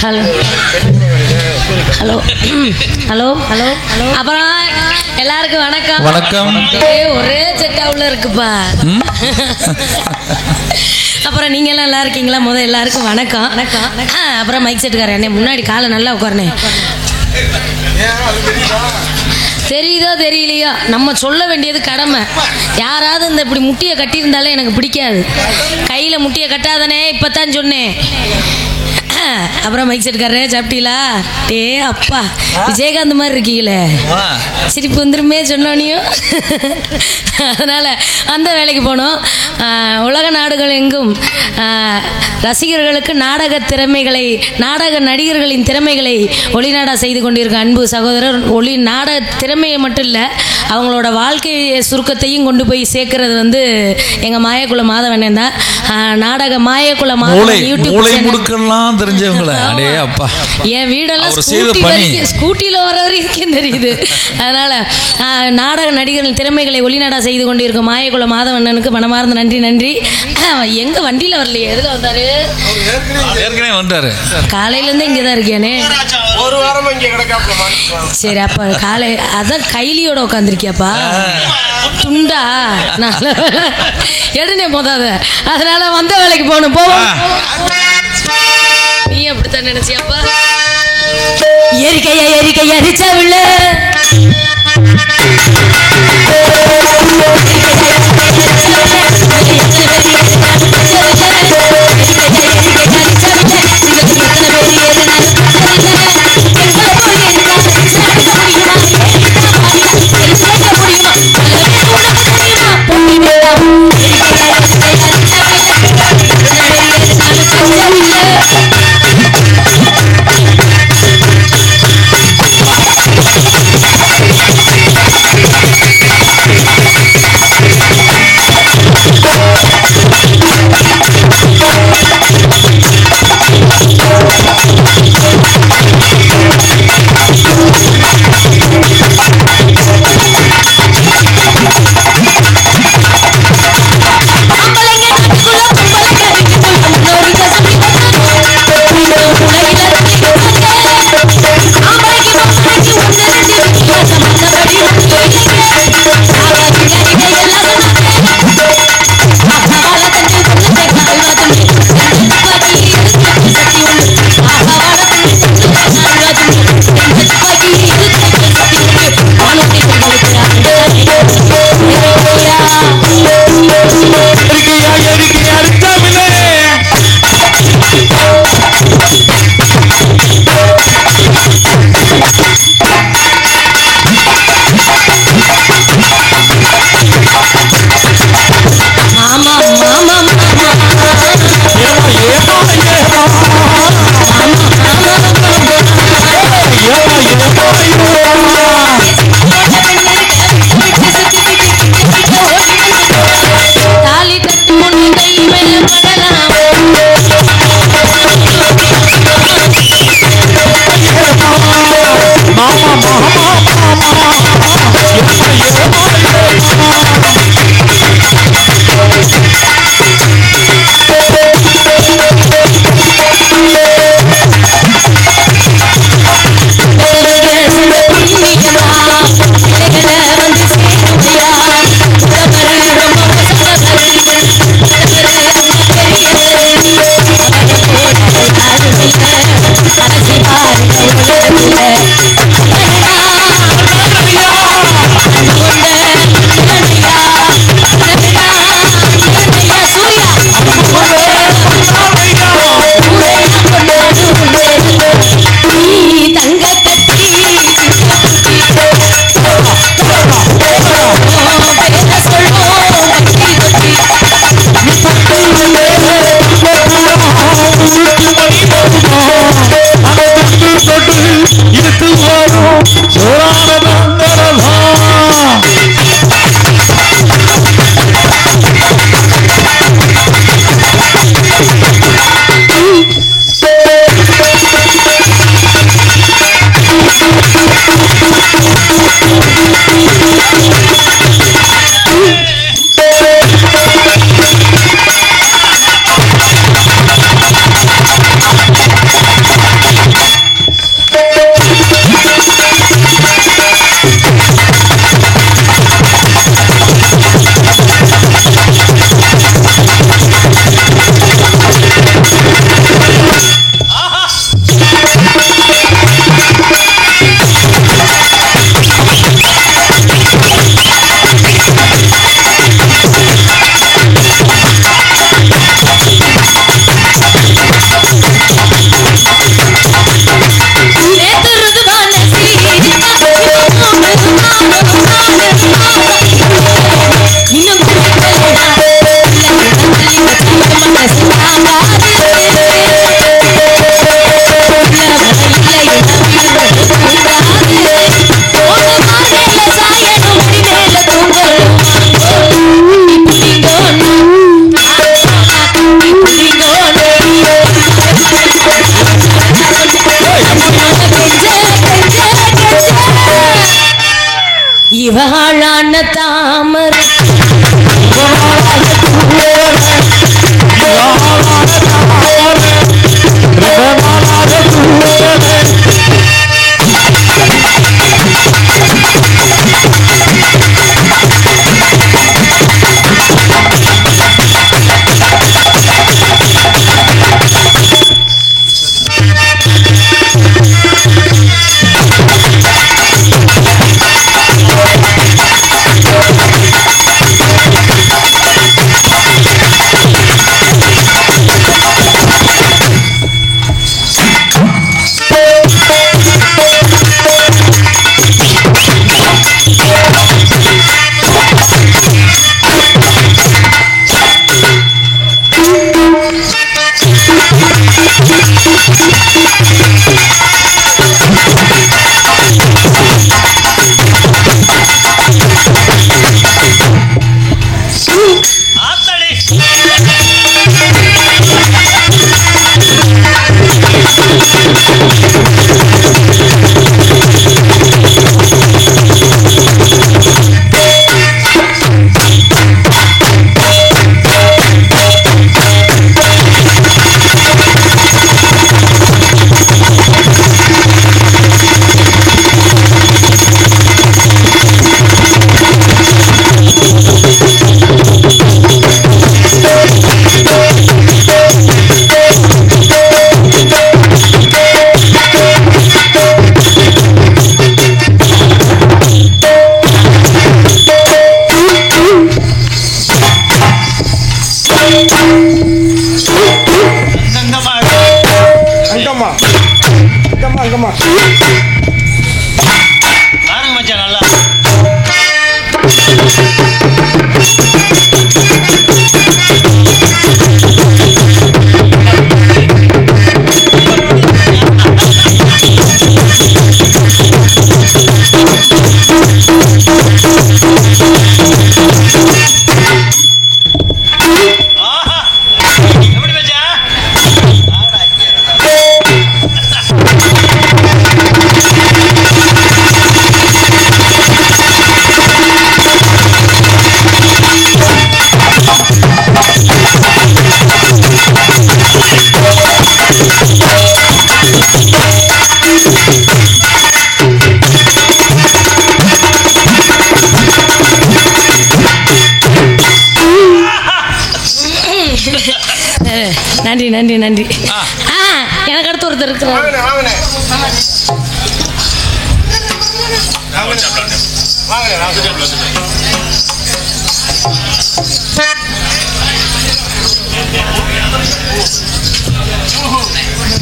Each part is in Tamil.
Hello hello hello hello hello. அப்புறம் எல்லாருக்கும் வணக்கம். வணக்கம். ஒரே செட்டாவுல இருக்குப்பா. அப்புறம் நீங்க எல்லாம் நல்லா இருக்கீங்களா? முதல் எல்லாருக்கும் வணக்கம். வணக்கம். அப்புறம் மைக் செட்டுக்காரன் என்ன முன்னாடி காலை நல்லா உட்காருனே. தெரியுதோ தெரியலையோ நம்ம சொல்ல வேண்டியது கடமை. யாராவது இந்த இப்படி முட்டியை கட்டியிருந்தாலே எனக்கு பிடிக்காது. கையில் முட்டியை கட்டாதானே இப்போத்தான் சொன்னேன். அப்புறம் மைக் செட்டுக்காரே சாப்பிட்டீங்களா? டே அப்பா விஜயகாந்த் மாதிரி இருக்கீங்களே, சிரிப்பு வந்துருமே சொன்னோனையும். அதனால் அந்த வேலைக்கு போனோம். உலக நாடுகள் எங்கும் ரசிகர்களுக்கு நாடக நடிகர்களின் திறமைகளை ஒளிநாடா செய்து கொண்டிருக்க அன்பு சகோதரர் நாடக திறமையை மட்டும் இல்லை, அவங்களோட வாழ்க்கை சுருக்கத்தையும் கொண்டு போய் சேர்க்கறது வந்து எங்கள் மாயக்குல மாதவண்ணன் தான். நாடக மாயக்குல மாதவன் யூடியூப் தெரிஞ்சவங்களே. என் வீடெல்லாம் ஸ்கூட்டியில் வர வரைக்கும் தெரியுது. அதனால நாடக நடிகர்கள் திறமைகளை ஒளிநாடா செய்து கொண்டிருக்கும் மாயக்குல மாதவண்ணனுக்கு மனமார்ந்த நன்றி. நன்றி. எங்க வண்டியில வரலையே, எதுல வந்தாரு? காலையில இருந்து இங்கதான் இருக்கியானே. ஒரு வாரமா இங்க கிடக்காப்ல. சரி, அப்ப காலை அதான் கைலியோட உட்காந்துருக்கியாப்பா துண்டா எடுனே போதாத. அதனால வந்த வேலைக்கு போகணும். போவோம். நீ அப்படித்தான் நினைச்சியாப்பா? எரிக்கைய அரிச்சவில்லை தாமரை நன்றி நன்றி நன்றி. எனக்கு அடுத்து ஒருத்தர் இருக்கிறார்.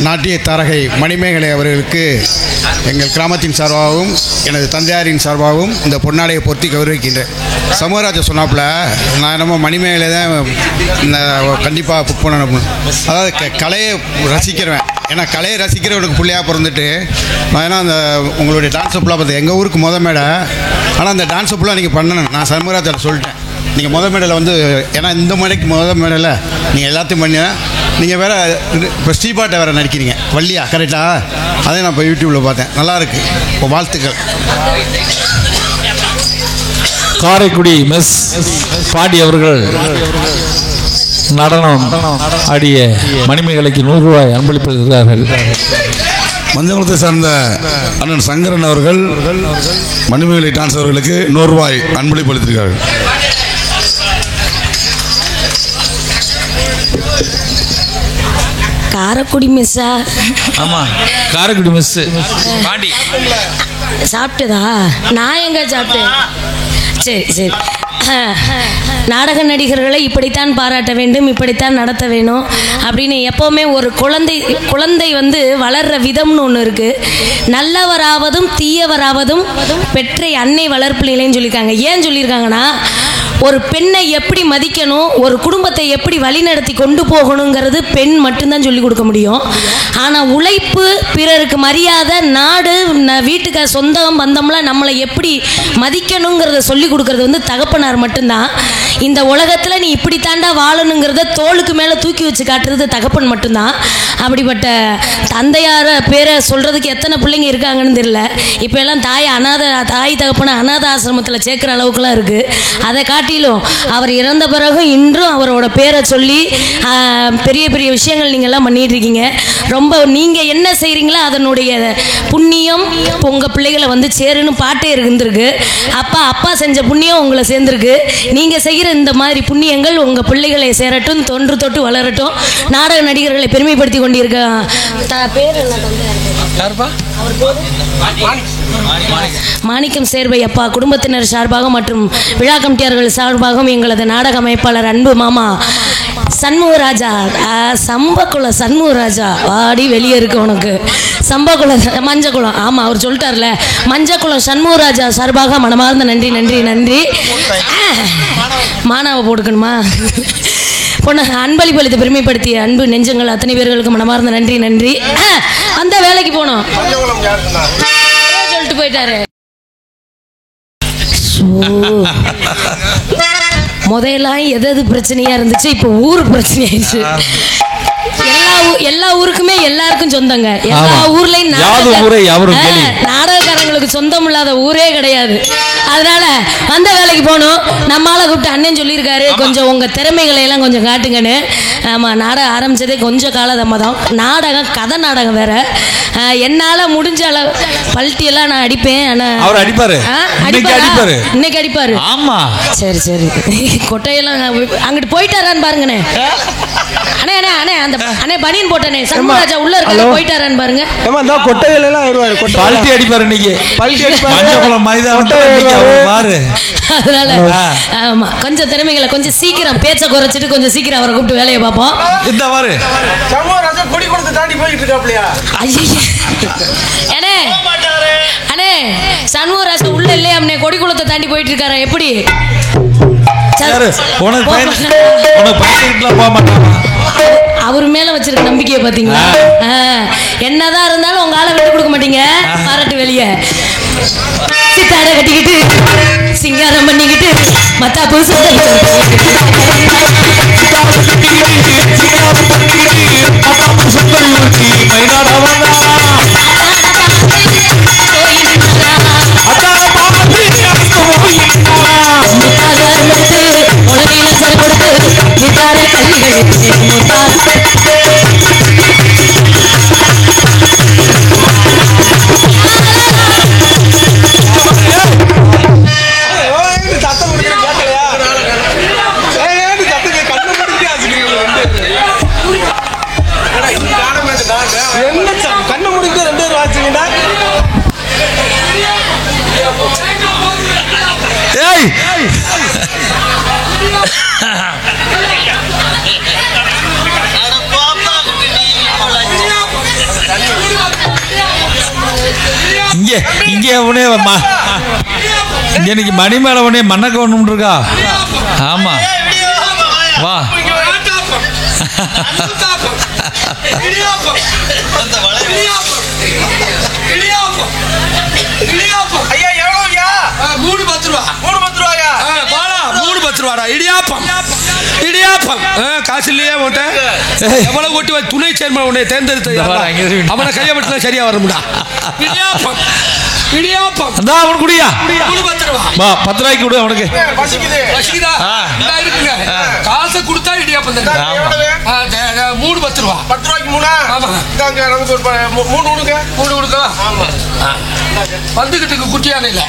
நாட்டிய தாரகை மணிமேகலை அவர்களுக்கு எங்கள் கிராமத்தின் சார்பாகவும் எனது தந்தையாரின் சார்பாகவும் இந்த பொன்னாடையை பொருத்தி கௌரவிக்கின்றேன். சமூகராஜா சொன்னாப்புல நான் என்னமோ மணிமேகலை தான் இந்த கண்டிப்பாக புக் பண்ணணும். அதாவது கலையை ரசிக்கிறேன். ஏன்னா கலையை ரசிக்கிறவனுக்கு பிள்ளையாக பிறந்துட்டு நான் ஏன்னா அந்த உங்களுடைய டான்ஸ் ஃபுல்லாக பார்த்து எங்கள் ஊருக்கு மேடை. ஆனால் அந்த டான்ஸ் ஃபுல்லாக நீங்கள் பண்ணணும். நான் சமூகராஜா சொல்லிட்டேன். நீங்கள் மேடையில் வந்து ஏன்னா இந்த மேடைக்கு மேடையில் நீங்கள் எல்லாத்தையும் பண்ணி நீங்கள் வேறு இப்போ ஸ்ரீபாட்டை வேறு நடிக்கிறீங்க வள்ளியா கரெக்டாக? அதே நான் இப்போ யூடியூப்பில் பார்த்தேன். நல்லாயிருக்கு. இப்போ வாழ்த்துக்கள். காரைக்குடி மிஸ் பாடி அவர்கள் நடனம் ஆடிய மணிமேகலைக்கு 100 ரூபாய் அன்பளிப்பிருக்கிறார்கள். மஞ்சங்குளத்தை சார்ந்த அண்ணன் சங்கரன் அவர்கள் மணிமேகலை டான்ஸ் அவர்களுக்கு 100 ரூபாய் அன்பளிப்பு அளித்திருக்கிறார்கள். காரைக்குடி மிஸ்ஸா? ஆமாம், காரைக்குடி மிஸ் பாண்டி சாப்பிட்டதா? நான் எங்க சாப்பிட்டேன்? சரி சரி. நாடக நடிகர்களை இப்படித்தான் பாராட்ட வேண்டும், இப்படித்தான் நடத்த வேணும் அப்படின்னு எப்போவுமே ஒரு குழந்தை வந்து வளர்ற விதம்னு ஒன்று இருக்குது. நல்லவராவதும் தீயவராவதும் பெற்றை அன்னை வளர்ப்பிலேன்னு சொல்லியிருக்காங்க. ஏன் சொல்லியிருக்காங்கன்னா, ஒரு பெண்ணை எப்படி மதிக்கணும், ஒரு குடும்பத்தை எப்படி வழிநடத்தி கொண்டு போகணுங்கிறது பெண் மட்டும்தான் சொல்லிக் கொடுக்க முடியும். ஆனால் உழைப்பு, பிறருக்கு மரியாதை, நாடு, வீட்டுக்கு சொந்தம் பந்தம்லாம் நம்மளை எப்படி மதிக்கணுங்கிறத சொல்லிக் கொடுக்கறது வந்து தகப்பனார் மட்டும்தான். இந்த உலகத்தில் நீ இப்படி தாண்டா வாழணுங்கிறத தோளுக்கு மேலே தூக்கி வச்சு காட்டுறது தகப்பன் மட்டும்தான். அப்படிப்பட்ட தந்தையார பேரை சொல்கிறதுக்கு எத்தனை பிள்ளைங்க இருக்காங்கன்னு தெரியல. இப்போ எல்லாம் தாய் தகப்பனை அனாத ஆசிரமத்தில் சேர்க்குற அளவுக்குலாம் இருக்குது. அதை காட்டிலும் அவர் இறந்த பிறகு இன்றும் அவரோட பேரை சொல்லி பெரிய பெரிய விஷயங்கள் நீங்கள்லாம் பண்ணிகிட்டு இருக்கீங்க. ரொம்ப நீங்கள் என்ன செய்கிறீங்களோ அதனுடைய புண்ணியம் உங்கள் பிள்ளைகளை வந்து சேருன்னு பாட்டே இருந்திருக்கு. அப்பா செஞ்ச புண்ணியம் உங்களை சேர்ந்துருக்கு. நீங்கள் செய்கிற இந்த மாதிரி புண்ணியங்கள் உங்கள் பிள்ளைகளை சேரட்டும், தொன்று தொட்டு வளரட்டும். நாடக நடிகர்களை பெருமைப்படுத்தி கொண்டிருக்க பேர் என்ன? மாணிக்கம் சேர்வை அப்பா குடும்பத்தினர் சார்பாக மற்றும் விழா கமிட்டியார்கள் சார்பாகவும் எங்களது நாடக அமைப்பாளர் அன்பு மாமா சண்முகராஜா, சம்பக்குளம் சண்முகராஜா, வாடி வெளியே இருக்கு உனக்கு. சம்பக்குளம் மஞ்சக்குளம், ஆமாம் அவர் சொல்லிட்டார்ல, மஞ்சக்குளம் சண்முகராஜா சார்பாக மனமார்ந்த நன்றி நன்றி நன்றி. மானாவை போட்டுக்கணுமா? அன்பளிப்பளித்து பெருமைப்படுத்திய அன்பு நெஞ்சங்கள் அத்தனை பேர்களுக்கு மனமார்ந்த நன்றி நன்றி. அந்த வேலைக்கு போனோம் சொல்லிட்டு போயிட்டாரு. முதலாம் எது பிரச்சனையா இருந்துச்சு, இப்போ ஊர் பிரச்சனை ஆயிடுச்சு. எல்லா ஊருக்குமே எல்லாருக்கும் சொந்தங்க. எல்லா ஊர்லயும் நாடகக்காரங்களுக்கு சொந்தம் இல்லாத ஊரே கிடையாது. அதனால அந்த வேலைக்கு போனோம். நம்மளால கூப்பிட்டு அண்ணன் சொல்லியிருக்காரு, கொஞ்சம் உங்க திறமைகளை எல்லாம் கொஞ்சம் காட்டுங்கன்னு. ஆமா, நாடகம் ஆரம்பிச்சதே கொஞ்சம் காலதாமதம். நாடகம் கதை நாடகம் வேற. என்னால முடிஞ்ச அளவு பல்ட்டி எல்லாம் நான் அடிப்பேன். ஆனா அவர் அடிப்பாரு, இன்னைக்கு அடிப்பாரு. ஆமா, சரி சரி. கொட்டையெல்லாம் அங்கிட்டு போயிட்டாரான்னு பாருங்கண்ணே. அண்ணே அண்ணே அண்ணே அந்த அண்ணே பனியன் போட்டனே சண்முகராஜா உள்ள இருக்க போயிட்டாரான்னு பாருங்க. ஏமா இந்த கொட்டையில எல்லாம் வருவாரு, பல்ட்டி அடிப்பாரு இன்னைக்கு. பல்ட்டி அடிப்பாரு, மஞ்சக்குளம் மைதானத்துல இன்னைக்கு அவர் பாரு. அதனால ஆமா, கொஞ்சம் திறமைகளை கொஞ்சம் சீக்கிரம் பேச்ச குறைச்சிட்டு கொஞ்சம் சீக்கிரம் அவரை கூப்பிட்டு வேலையை பார்ப்போம். இந்த பாரு சண்முகராஜா கொடி கொடுத்து தாண்டி போயிட்டு இருக்காப்லையா? ஐயே அண்ணே அண்ணே சண்முகராஜா உள்ள இல்லையா? அண்ணே கொடி குளத்தை தாண்டி போயிட்டு இருக்காரா? எப்படி அவர் மேல வச்சிருக்க நம்பிக்கையை பாத்தீங்களா? என்னதான் இருந்தாலும் உங்க ஆளை விட்டு கொடுக்க மாட்டீங்க. பாராட்டு வெளியே சித்தாட கட்டிக்கிட்டு சிங்காரம் பண்ணிக்கிட்டு மத்தா புதுசு கண்ணு முடிக்க 2 பேர் வாச்சுங்கன்னா இங்கே உடனே இன்னைக்கு மணி மேல உடனே மண்ணக்க ஒண்ணு இருக்கா? ஆமா வா. ஐயா எவ்வளோயா? 3 ரூபா. 3 ரூபாயா? பாலா 3 ரூபாடா. இடியாப்பம் இடியாப்பம் காசு இல்லையா உன்ட்ட? எவ்வளவு ஓட்டி துணை சேர்மன் உன்னை தேர்ந்தெடுத்த அவனை கையை விட்டுனா சரியா வர முடியா? இடியாப்பம் இடியாப்பம் அதான் அவன் குடியா? 10 ரூபா. 10 ரூபாய்க்கு கொடு அவனுக்கு. பசிக்குதா? இந்த இருக்குங்க. காசை கொடுத்தா இடியாப்பம் தான். 3 10 ரூபா. 10 ரூபாய்க்கு 3. ஆமா, இதாங்க நமக்கு ஒரு 3 கொடுங்க. 3 கொடுக்க. ஆமா, வந்துகிட்டு குட்டியான இல்ல.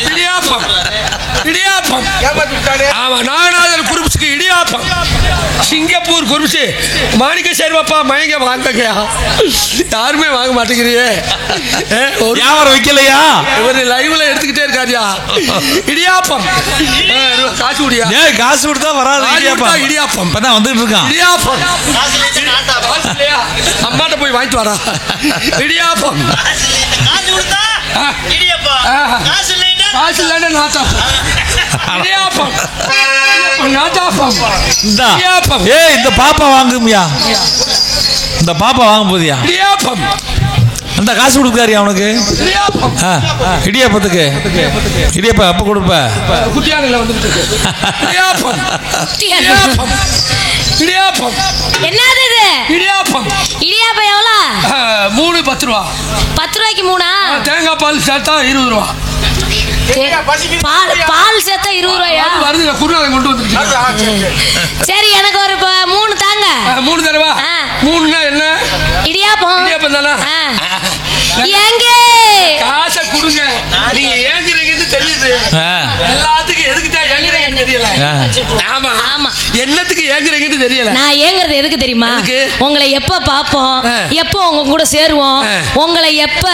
இடியாப்பம் இடியாப்பம் ஆமா, நாகநாதர் குருப்ஸுக்கு இடியாப்பம். சிங்கப்பூர் குருப்ஸ் மாணிக்க சேர்வப்பா மயங்க வாங்கயா. யாருமே வாங்க மாட்டேங்கிறியே. வியாபாரம் வைக்கலையா? இவர் லைவ்ல எடுத்துக்கிட்டே இருக்காரியா. இடியாப்பம் காசு குடியா? காசு கொடுத்தா வராது. இடியாப்பம் இடியாப்பம் இப்பதான் வந்துட்டு இருக்கான். இடியாப்பம் அம்மாட்ட போய் வாங்கிட்டு வரா. இடியாப்பம் காசு இல்லைன்னா நாட்டாப்பம். இடியாப்பம் நாட்டாப்பம். இந்த பாப்பா வாங்குமியா? இந்த பாப்பா வாங்க போதியா? இடியாப்பம் அந்த காசு கொடுக்காரு அவனுக்கு இடியாப்பம் இடியாப்பத்துக்கு இடியாப்பம் அப்ப கொடுப்ப குட்டியானில் வந்துட்டு இருக்கு. இடியாப்பம் இடியாப்பம் இடியாப்பம் என்னது இது? இடியாப்பம் இடியாப்பம் எவ்வளோ? 3 10 ரூபா. 10 ரூபாய்க்கு 3ஆ? தேங்காய் பால் சேர்த்தா 20 ரூபா. பால் சேர்த்தா 20 ரூபாயா? வருது குருநாதன் கொண்டு வந்துருச்சு. சரி எனக்கு ஒரு 3 தாங்க. 3 தடவை 3னா என்ன? இடியாப்பம். இடியாப்பம் தானே? எங்க காசை கொடுங்க. நீங்க ஏங்குறீங்கன்னு தெரியுது. எல்லாத்துக்கும் எதுக்கு தான் ஏங்குறீங்கன்னு தெரியல. ஆமா ஆமா. என்னத்துக்கு ஏங்குறீங்கன்னு தெரியல. நான் ஏங்குறது எதுக்கு தெரியுமா? உங்களை எப்ப பாப்போம், எப்போ உங்க கூட சேருவோம், உங்களை எப்ப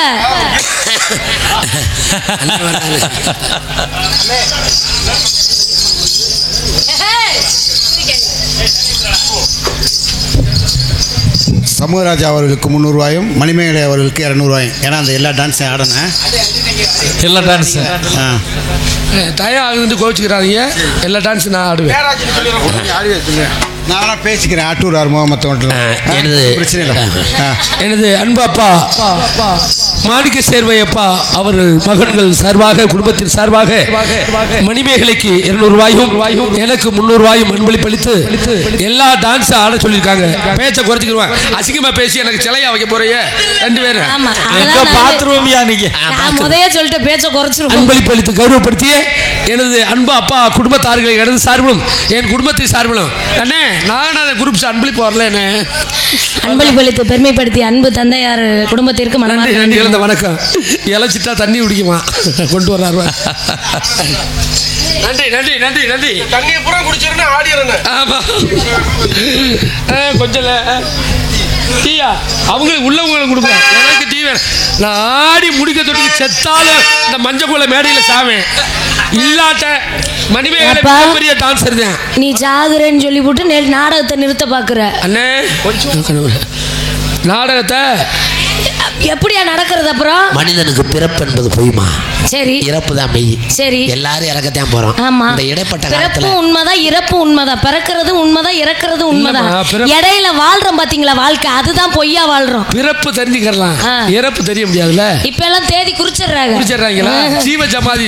சமூகராஜா அவர்களுக்கு 300 ரூபாயும் மணிமேகலை அவர்களுக்கு 200 ரூபாயும். ஏன்னா அந்த எல்லா டான்ஸையும் ஆடினேன். எல்லா டான்ஸ் டயம் ஆகுதுன்னு கோவிச்சுக்கிறாங்க. எல்லா டான்ஸும் நான் ஆடுவேன். நானா பேசிக்கிறேன். ஆட்டூர் ஆர்மோ மற்றவங்க பிரச்சனை இல்லை. எனது அன்பு அப்பா மாணிக்க சேர்வையப்பா அவர்கள் மகன்கள் சார்பாக குடும்பத்தின் சார்பாக மணிமேகலைக்கு 200 ரூபாயும் எனக்கு 300 ரூபாயும் அன்பளிப்பளித்து எல்லா டான்ஸ் ஆட சொல்லியிருக்காங்க. பேச்சை குறைச்சிக்கிடுவாங்க. அசிங்கமா பேசி எனக்கு சிலையா வைக்க போறீங்க 2 பேரும். பாத்துருவோம்யா நீங்க. முதல்ல சொல்லிட்டு பேச்ச குறைச்சிருவோம். அன்பளிப்பளித்து கௌரவப்படுத்திய எனது அன்பு அப்பா குடும்பத்தார்களை எனது சார்பிலும் என் குடும்பத்தின் சார்பிலும் அண்ணே நான் அந்த குரூப் அன்பளிப்பு வரல என்ன அன்பளிப்பளித்து பெருமைப்படுத்தி அன்பு தந்தையார் குடும்பத்திற்கு நன்றி இழந்த வணக்கம். இலைச்சிட்டா தண்ணி குடிக்குமா கொண்டு வர்றாரு. நன்றி நன்றி நன்றி நன்றி. தண்ணியை பூரா குடிச்சிருந்தா ஆடிடுறேன். ஆமா கொஞ்சம் டீயா அவங்களுக்கு உள்ளவங்களுக்கு கொடுப்பேன். எனக்கு டீ வேணும். நான் ஆடி முடிக்க தொட்டி செத்தாலும் இந்த மஞ்சக்குள்ள மேடையில் சாவேன். இல்லாட்ட மணிமேகலை பெரிய டான்ஸர் தான். நீ ஜாகுறேன்னு சொல்லி போட்டு நாடகத்தை நிறுத்த பாக்குற அண்ணே. நாடகத்தை எப்படியா நடக்கிறது? அப்புறம் மனிதனுக்கு பிறப்பு என்பது பொய்மா? சரி. இறப்பு தான் மெய். சரி. எல்லாரும் இறக்கத்தான் போறோம். ஆமா. இந்த இடைப்பட்ட பிறப்பு உண்மைதான், இறப்பு உண்மைதான். பிறக்கிறது உண்மைதான், இறக்கிறது உண்மைதான். இடையில வாழ்றோம் பாத்தீங்களா வாழ்க்கை, அதுதான் பொய்யா வாழ்றோம். பிறப்பு தெரிஞ்சுக்கலாம், இறப்பு தெரிய முடியாதுல்ல. இப்ப எல்லாம் தேதி குறிச்சிடுறாங்களா? ஜீவ ஜமாதி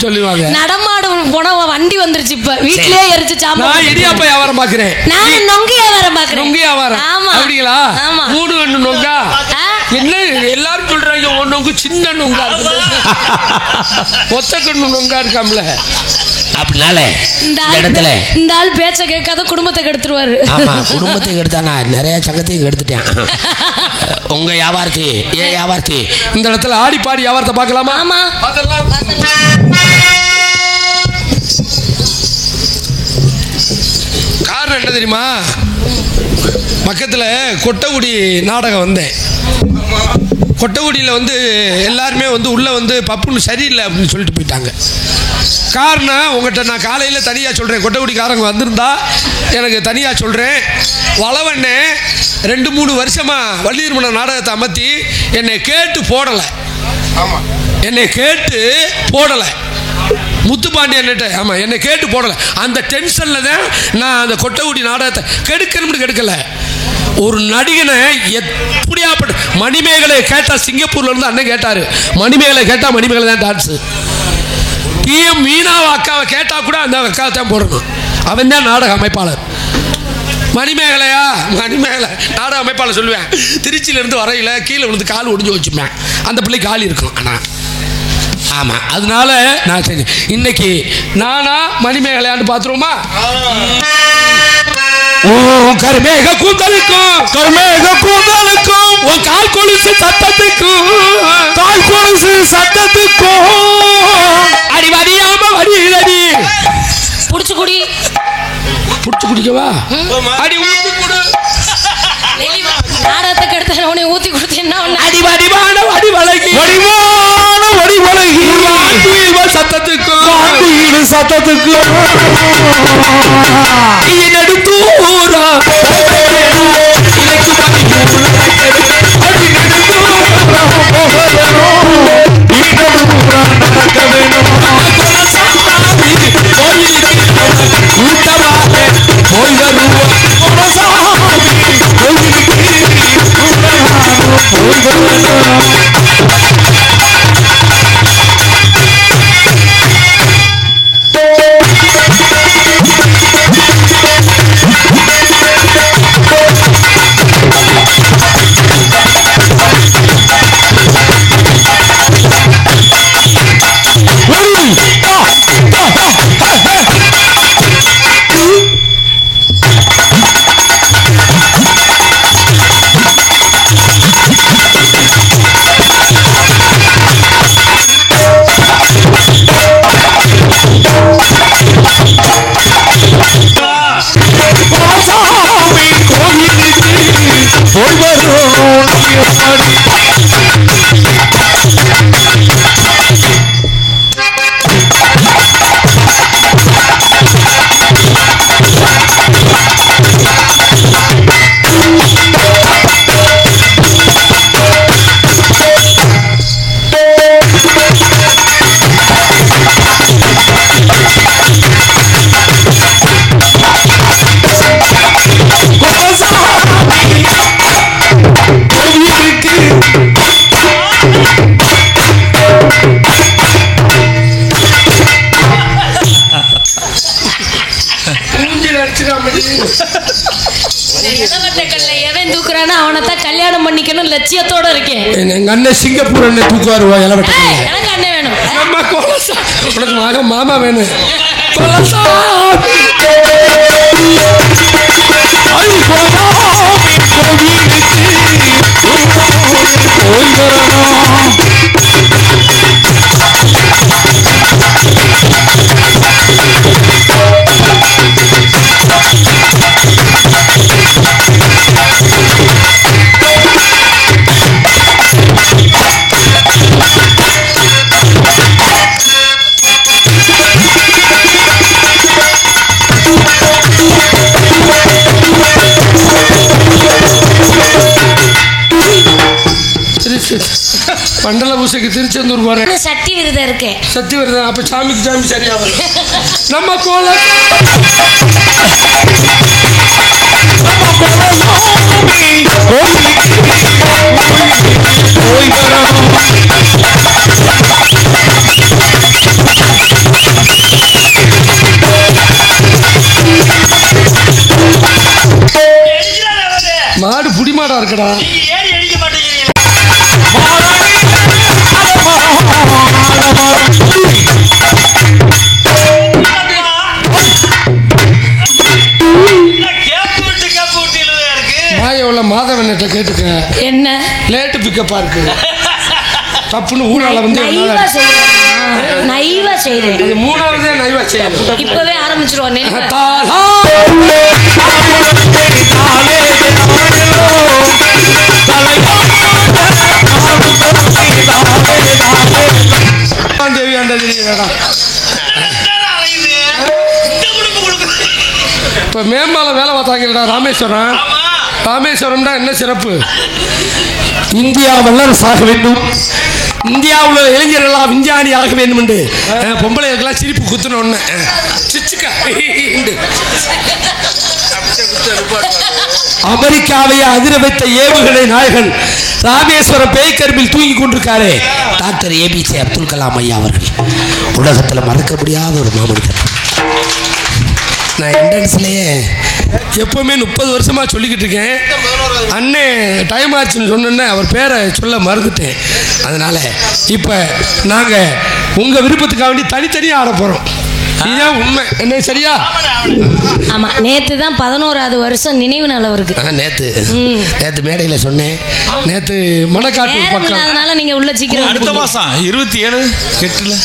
சொல்லுவாங்க. நடமாடும் போன வண்டி வந்துருச்சு. இப்ப வீட்லயே எரிச்சு சாப்பிட. நான் இடியாப்ப வியாபாரம் பாக்குறேன். நான் நொங்கு வியாபாரம் பாக்குறேன். நொங்கு வியாபாரம். ஆமா. அப்படிங்களா? ஆமா. 3 கண்ணு நொங்கா என்ன எல்லாரும் சொல்றாங்க. ஒன்னொங்கு சின்ன நொங்கா இருக்கு, ஒத்த கண்ணு நொங்கா இருக்காம்ல. அப்படினால இந்த ஆள் பேச்ச கேட்காத குடும்பத்தை கெடுத்துருவாரு. ஆமா, குடும்பத்தை கெடுத்தானா நிறைய சங்கத்தையும் கெடுத்துட்டேன். உங்க வியாபாரத்தி ஏன் வியாபாரத்தி இந்த இடத்துல ஆடி பாடி வியாபாரத்தை பார்க்கலாமா? ஆமா. காரணம் என்ன தெரியுமா? பக்கத்தில் கொட்டகுடி நாடகம் வந்தேன். கொட்டகுடியில் எல்லாருமே உள்ளே பப்புன்னு சரியில்லை அப்படின்னு சொல்லிட்டு போயிட்டாங்க. காரணம் உங்கள்கிட்ட நான் காலையில் தனியாக சொல்கிறேன். கொட்டகுடிக்காரங்க வந்திருந்தா எனக்கு தனியாக சொல்கிறேன். வளவண்ணே 2-3 வருஷமாக வள்ளியர்மன நாடகத்தை அமர்த்தி என்னை கேட்டு போடலை. ஆமாம், என்னை கேட்டு போடலை. முத்துப்பாண்டியன்ட்ட ஆமாம் என்னை கேட்டு போடலை. அந்த டென்ஷனில் தான் நான் அந்த கொட்டகுடி நாடகத்தை கெடுக்கணும்னு கெடுக்கலை. ஒரு நடிகனை எப்படியாப்பட்ட மணிமேகலை கேட்டா, சிங்கப்பூர்ல இருந்து அண்ணன் கேட்டாரு, மணிமேகலை கேட்டா மணிமேகலை தான் டான்ஸ். மீனாவை அக்காவை கேட்டா கூட அந்த அக்காவை தான் போடணும். அவன் தான் நாடக அமைப்பாளர். மணிமேகலையா? மணிமேகலை நாடக அமைப்பாளர் சொல்லுவேன். திருச்சியிலேருந்து வரையில கீழே விழுந்து கால் ஒடிஞ்சு வச்சுப்பேன். அந்த பிள்ளை கால் இருக்கும். ஆனால் ஆமாம், அதனால நான் சரி இன்னைக்கு நானா மணிமேகலையான்னு பார்த்துருவோமா? கருமேக கூந்தலுக்கும் கருமேக கூந்தலுக்கும் உன் கால் கொலுசு சத்தத்துக்கும் கால் கொலுசு சத்தத்துக்கும் அடி வடியாம வடியிலடி புடிச்சு குடி. புடிச்சு குடிக்கவா? அடி ஊத்தி குடு. நாடகத்தை கெடுத்த உன்னை ஊத்தி கொடுத்து என்ன அடி வடிவான வடி வழங்கி வடிவான வடி வழங்கி சத்தத்துக்கும் சத்தத்துக்கும் நெடுந்தூரா போய் அவனைத்தான் கல்யாணம் பண்ணிக்கணும் லட்சியத்தோட இருக்கேன். எங்க அண்ணன் சிங்கப்பூர் அண்ணன் தூக்குவாரு இலை வெட்ட. எனக்கு அண்ணன் வேணும். உனக்கு மகன் மாமா வேணும். மண்டல பூசைக்கு திருச்செந்தூர் போறேன். சக்தி விரதம் இருக்கேன். சக்தி விரதம். அப்ப சாமிக்கு சாமி சரியா வரும். நம்ம கோல மாடு புடி மாடா இருக்கடா. மாதவன் கேட்டுக்க. என்ன லேட்டு பிக்கப்பா இருக்கு. தப்புன்னு ஊரால வந்து நைவா செய்றேன். மூணாவதே நைவா செய்யணும். இப்பவே ஆரம்பிச்சிருவோம். தேவி ஆண்டது இப்ப மேம்பால வேலை பார்த்தாங்கடா. ராமேஸ்வரம். ராமேஸ்வரம்டா என்ன சிறப்பு? இந்தியா வல்லரசாக வேண்டும், இந்தியாவில் இளைஞர்களாக விஞ்ஞானி ஆக வேண்டும் என்று பொம்பளைகளுக்கெல்லாம் சிரிப்பு குத்துன ஒண்ணு அமெரிக்காவை அதிர வைத்த ஏவுகணை நாயகன் ராமேஸ்வரம் பேய்கரும்பில் தூங்கி கொண்டிருக்காரே டாக்டர் ஏபிஜே அப்துல் கலாம் ஐயா அவர்கள் உலகத்தில் மறக்க முடியாத ஒரு மாமனிதர். நான் என்ட்ரன்ஸ்லேயே எப்போவுமே 30 வருஷமாக சொல்லிக்கிட்டு இருக்கேன். அண்ணே டைம் ஆச்சுன்னு சொன்னோன்னே அவர் பேரை சொல்ல மறந்துட்டேன். அதனால் இப்போ நாங்கள் உங்கள் விருப்பத்துக்காக வேண்டி தனித்தனியாக ஆட போகிறோம். இதுதான் உண்மை. என்ன சரியா? ஆமாம். நேற்று தான் 11வது வருஷம் நினைவு நாள் அவருக்கு. நேற்று மேடையில் சொன்னேன். நேற்று மணக்காட்டு பக்கம். அதனால நீங்கள் உள்ள சீக்கிரம். அடுத்த மாதம் 27 8ல்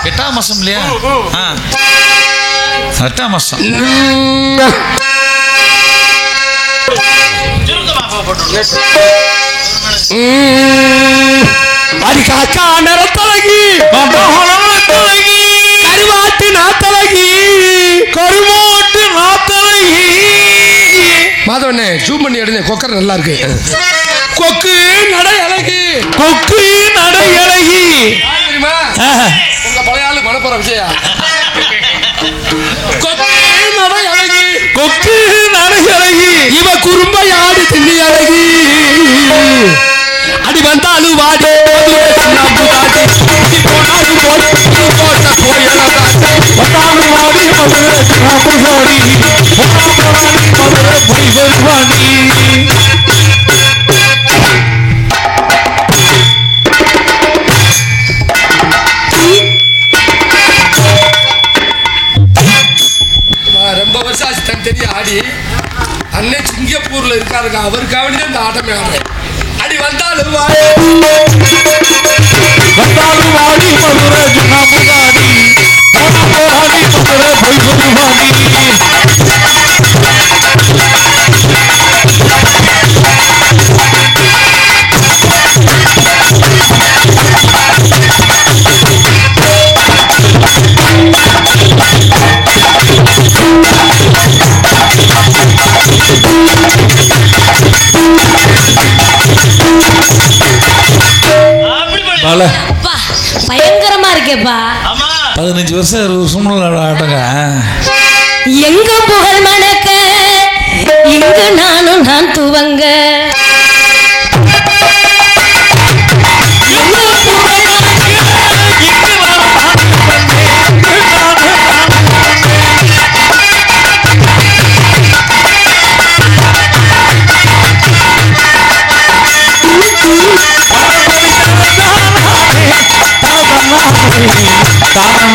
8ஆம் மாதம் இல்லையா? 8ஆம் மாதம். அது காக்கா நிறத்தலகி கருவாட்டு நாத்தலகி கருவாட்டு நாத்தலகி. மாதவனே ஜூம் பண்ணி எடுங்க. கொக்கர் நல்லா இருக்கு. கொக்கு நடை அழகி. கொக்கு நடை அழகி தெரியுமா? உங்க பழைய ஆளு மனப்போற விஷயம். கொக்கு நடை அழகி. கொக்கு நடை அழகி. இவ குறும்பை ஆடி திண்ணி அழகி. அடி வந்தாலும் வாடி ரொம்ப வருஷம் ஆச்சு தனித்தனியா ஆடி. அண்ணன் சிங்கப்பூர்ல இருக்காருங்க. அவருக்காக வேண்டி இந்த ஆட்டமே ஆடுறேன். அடி வந்தாலும் வாடி வந்தாலும் வாடி மதுரை ஜனாபுராடி போராடி மதுரை போய் சொல்லுவாடி. பயங்கரமா இருக்கேப்பா. 15 வருஷம் 20 வருஷம் ஆட்டங்க. எங்க புகழ் மணக்க இங்கு நானும் நான் துவங்க. Hey!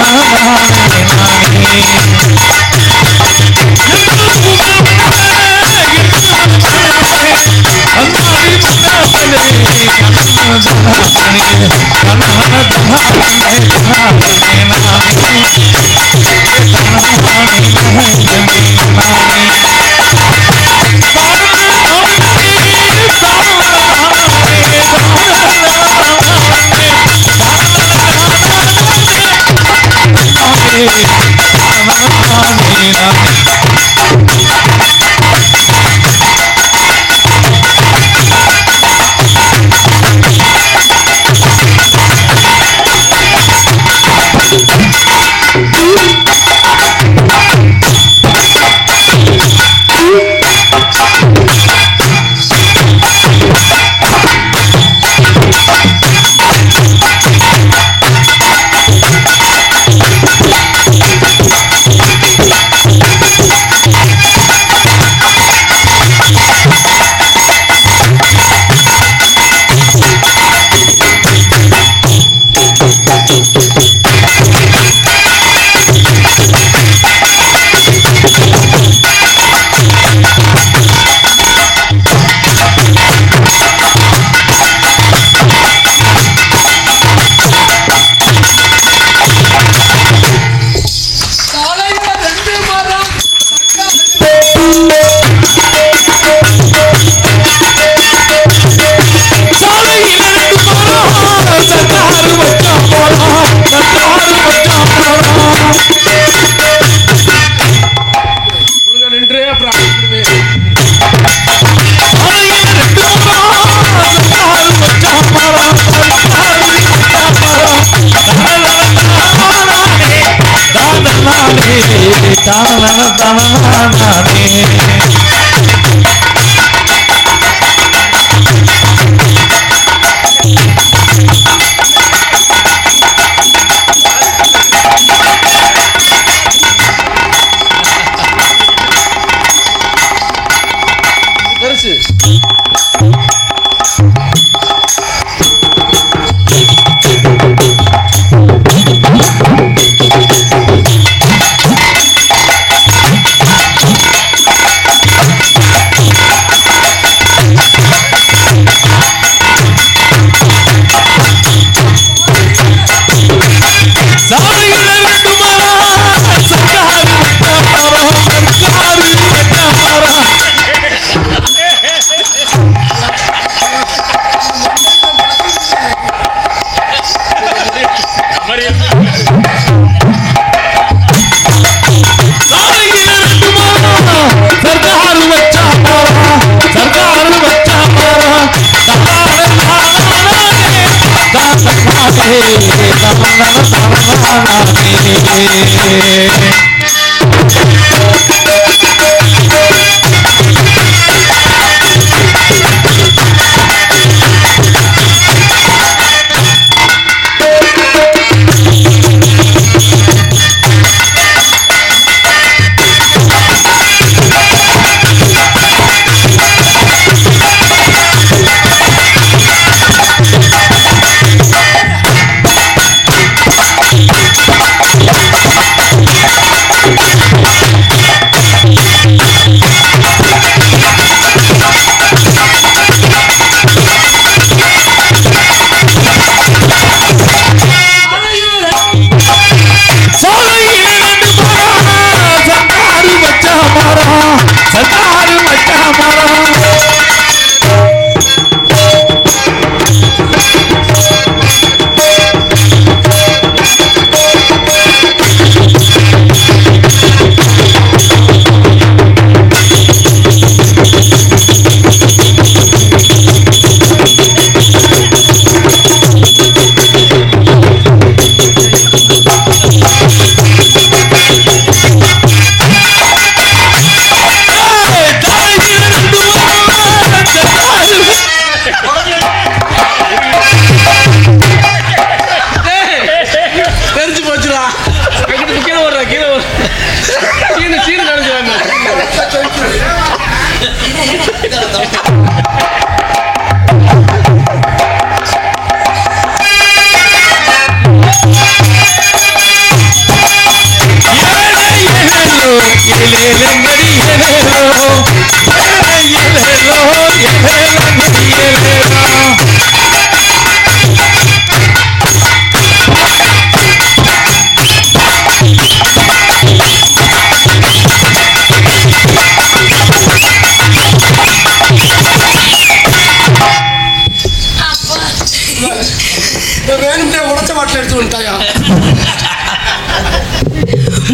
வேணும்னே உடச்ச வாட்டில் எடுத்து வந்துட்டாயா?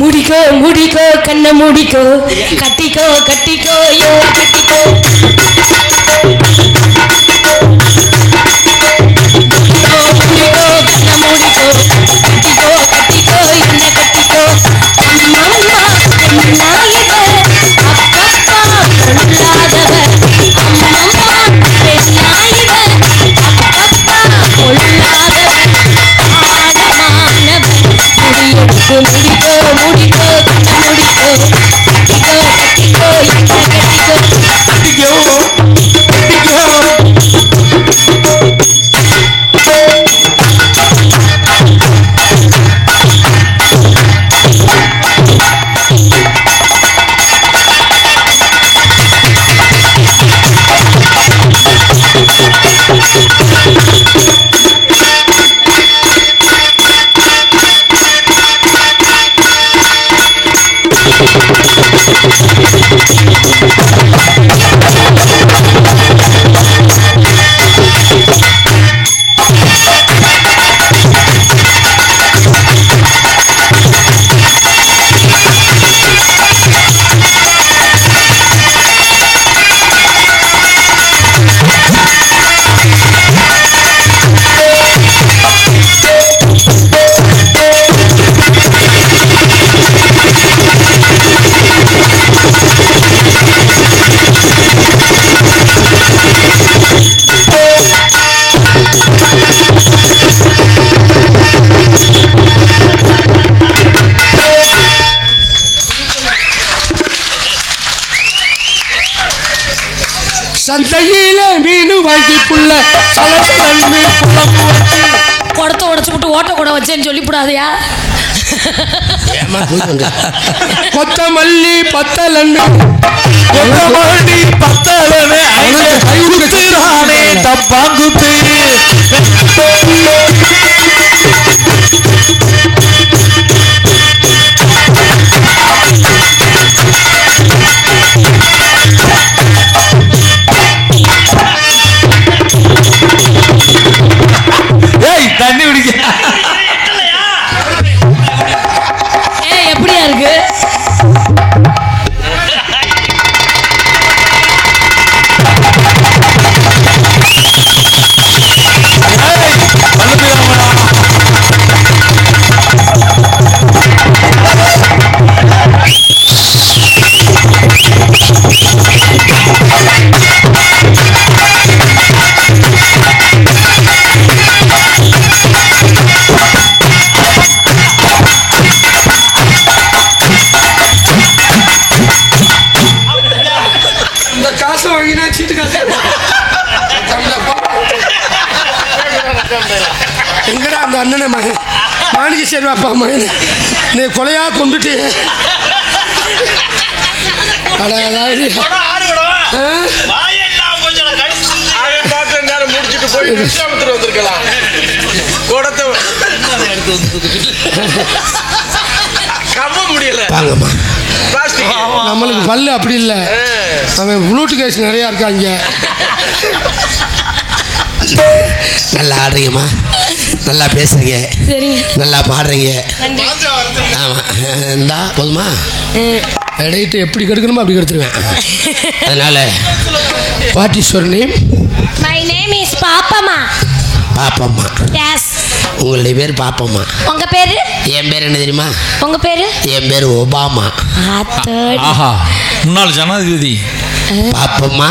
முடிக்கோ முடிக்கோ கண்ணை முடிக்கோ கட்டிக்கோ கட்டிக்கோ யோ கட்டிக்கோ முடிக்கோ கண்ணை முடிக்கோ கட்டிக்கோ கட்டிக்கோ என்ன கட்டிக்கோ அம்மா பெண்ணாயிவ அப்பப்பா பொல்லாதவ அம்மா பெண்ணாயிவ அப்பப்பா பொல்லாதவ ஆழமானவ முடியெடுத்து முடிக்கோ முடிக்கோ கண்ணை முடிக்கோ கட்டிக்கோ கட்டிக்கோ என்ன சந்தையில மீன் வாங்கி புள்ள குடத்தை உடச்சு விட்டு ஓட்ட கூட வச்சேன்னு சொல்லிவிடாதையா? கொத்தமல்லி பத்தலன்னு கொத்தமல்லி பத்தலன்னு கையுறானே தப்பாங்குத்து தண்ணி குடிக்க எப்படியா இருக்கு? எங்கடா அந்த அண்ணனை மகன் மாணிக்க சேர்வாப்பா மகன் நீ கொலையா கொண்டுட்டு முடிச்சுட்டு போய் வந்திருக்கலாம். முடியல நம்மளுக்கு பல்லு அப்படி இல்லை. அவன் ப்ளூட்டு கேஸ் நிறையா இருக்காங்க. நல்லா ஆடுறீங்கம்மா, நல்லா பேசுறீங்க, நல்லா பாடுறீங்க. ஆமாம், இந்தா போதுமா? ரைட்டு எப்படி கெடுக்கணுமோ அப்படி கெடுத்துருவேன். அதனால what is your name? My name is Pappamma. Pappamma? Yes. உங்களுடைய பேர் பாப்பம்மா. உங்க பேரு? என் பேர் என்ன தெரியுமா? உங்க பேரு? என் பேர் ஒபாமா. ஆஹா, முன்னாள் ஜனாதிபதி. பாப்பம்மா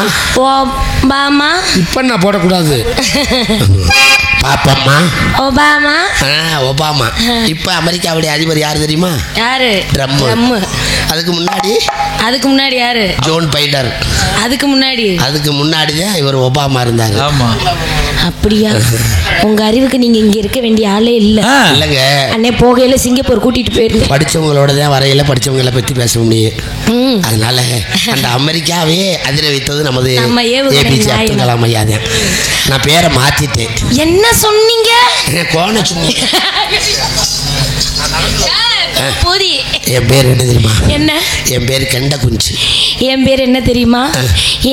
பாமா இப்ப நான் போடக்கூடாது. பாப்பம்மா. ஒபாமா. ஒபாமா. இப்ப அமெரிக்காவுடைய அதிபர் யாரு தெரியுமா? யாரு? ட்ரம்ப். அதுக்கு முன்னாடி யாரு? John Biden. அதுக்கு முன்னாடி தான் இவர் ஒபாமா இருந்தாரு. ஆமா. அப்படியா? உங்க அறிவுக்கு நீங்க இங்க இருக்க வேண்டிய ஆளே இல்ல. இல்லங்க. அன்னை போகையில சிங்கப்பூர் கூட்டிட்டு போயிருந்தேன். படிச்சவங்களோட தான் வரையில படிச்சவங்களை பத்தி பேச முடியும். அதனால அந்த அமெரிக்காவே அதிர வைத்தது நமது ஏபிஜே அப்துல் கலாம் ஐயா தான். நான் பேரை மாத்திட்டேன். என்ன சொன்னீங்க? கோண சொன்னீங்க. என் பேர் என்ன தெரியுமா? என்ன? என் பேர் கெண்ட குஞ்சு. என் பேர் என்ன தெரியுமா?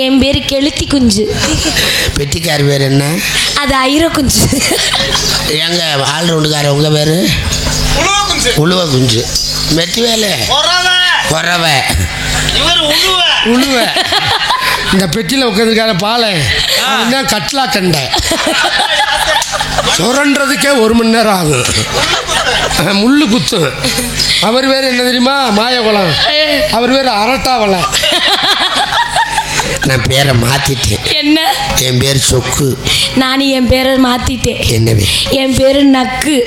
என் பேர் கெளுத்தி குஞ்சு. பெட்டிக்கார் பேர் என்ன? அது ஐர குஞ்சு. எங்க ஆல்ரவுண்டுக்கார உங்க பேரு? உழுவ குஞ்சு. மெட்டி வேலை குறவை. உழுவ. இந்த பெட்டியில் உட்காந்துருக்கார பாலை கட்லா கண்டை சுரன்றதுக்கே 1 மணி நேரம் ஆகும். முள்ளு குத்து. அவர் பேர் என்ன தெரியுமா? மாயகுளம். அவர் பேர் அரட்டாவளம். நான் பேரை மாத்திட்டேன். என்ன? என் பேர் சொக்கு. நானும் என் பேரை மாத்திட்டேன். என்னவே? என் பேரு நக்கு.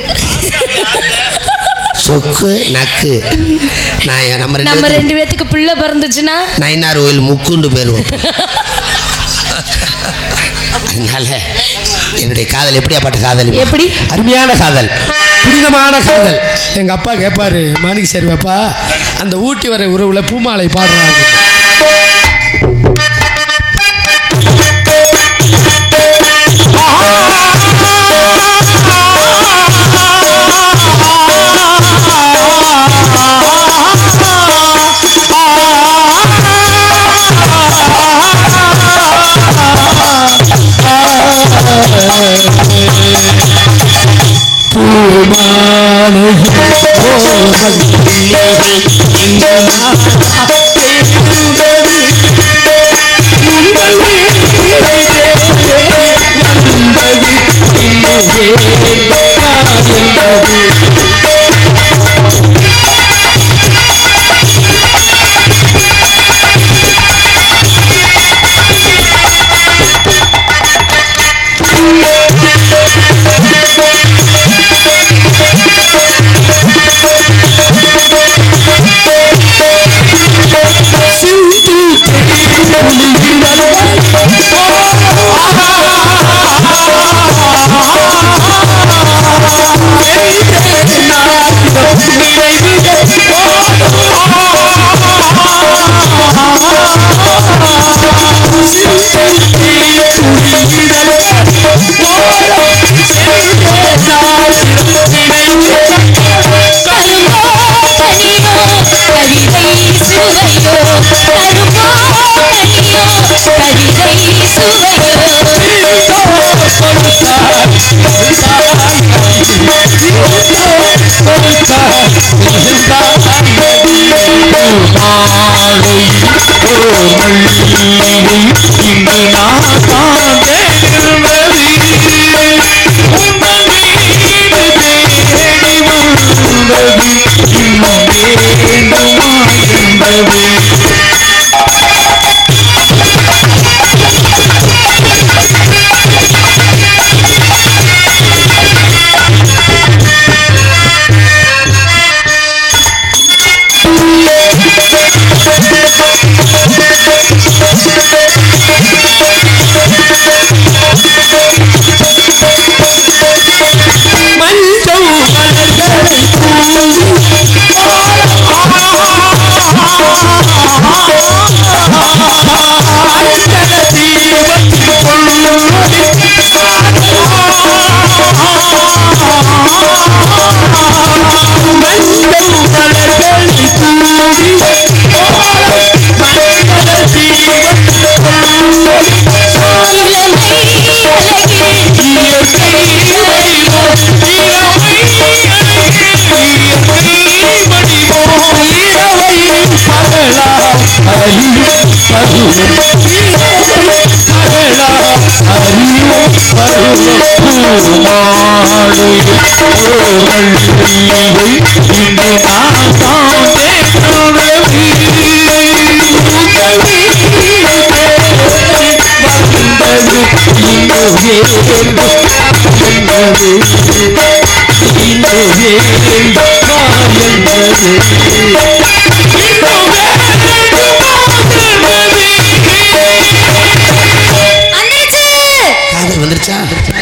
சொக்கு நக்கு. நான் நம்ம 2 பேத்துக்கு பிள்ளை பிறந்துச்சுன்னா நயினார் கோயில் முக்குண்டு பேருவோம். அதனால என்னுடைய காதல் எப்படியாப்பட்ட காதல்? எப்படி? அருமையான காதல், புனிதமான காதல். எங்க அப்பா கேட்பாரு, மாணிக்க சரி பாப்பா, அந்த ஊட்டி வரை உறவுல பூமாலை பாடுறாங்க.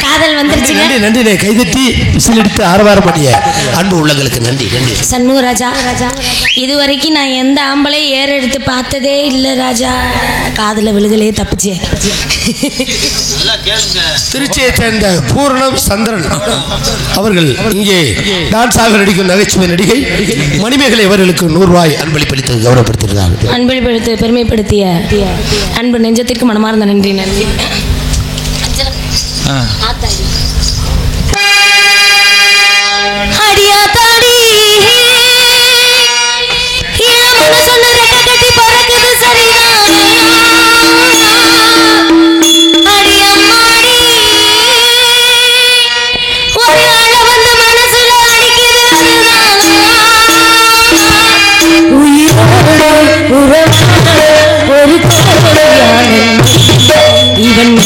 காதல் வந்துருச்சுங்க. நன்றி நன்றி. கைதட்டி விசில் எடுத்து ஆரவாரம் பண்ணிய அன்பு உள்ளங்களுக்கு நன்றி நன்றி. சண்முகராஜா, இதுவரைக்கும் நான் எந்த ஆம்பளையும் ஏற எடுத்து பார்த்ததே இல்லை ராஜா. காதல விழுகலையே தப்பிச்சே. திருச்சியை சேர்ந்த பூரணம் சந்திரன் அவர்கள் இங்கே டான்ஸ் ஆக நடிக்கும் நகைச்சுவை நடிகை மணிமேகலை அவர்களுக்கு 100 ரூபாய் அன்பளிப்பளித்து கௌரவப்படுத்தியிருந்தார்கள். அன்பளிப்படுத்தி பெருமைப்படுத்திய அன்பு நெஞ்சத்திற்கு மனமார்ந்த நன்றி. நன்றி. அடியா தாடி இளமன சொன்ன ரெக்க கட்டி பறக்குது சரிதான். அடியம்மாடி ஒரு ஆள வந்து மனசுல அடிக்குது அதுதான். உயிரோடு உறவாட ஒரு கோடியான இவன்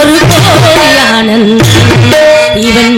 ஒரு கோடியானந்த் இவன்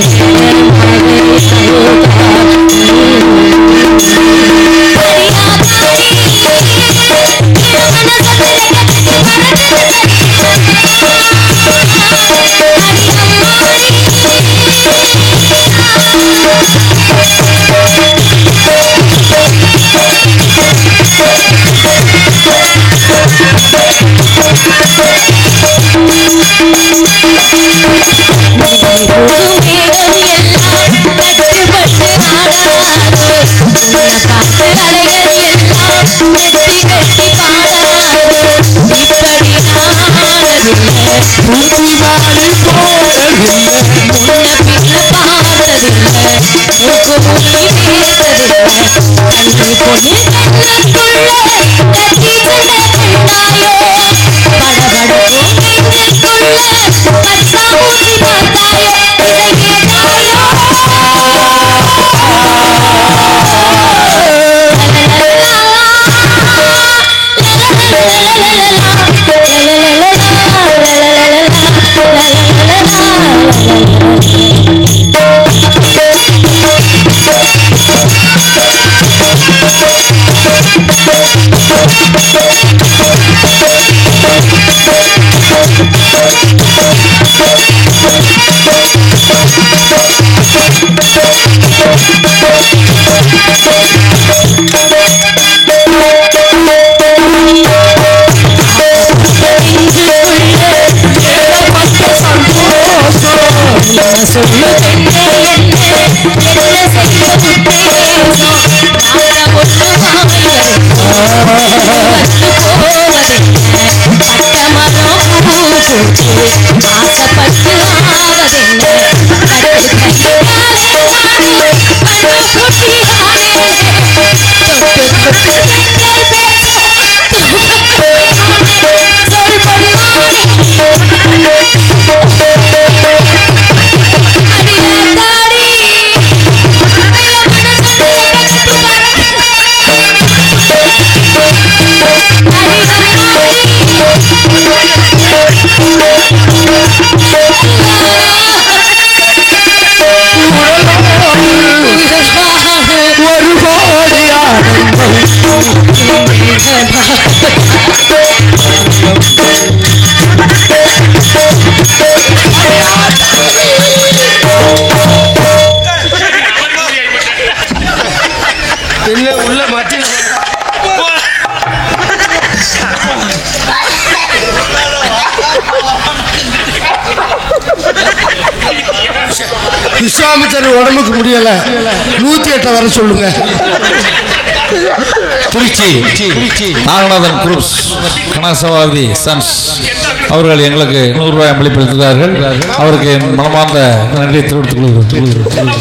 விஸ்வாமித்திர உடம்புக்கு முடியல 108 வர சொல்லுங்க. திருச்சி நாகநாதன் குரூப்ஸ் கனகசபாதி சன்ஸ் அவர்கள் எங்களுக்கு 100 ரூபாய் அன்பளிப்பளித்தார்கள். அவருக்கு என் மனமார்ந்த நன்றியை தெரிவித்துக் கொள்கிறேன்.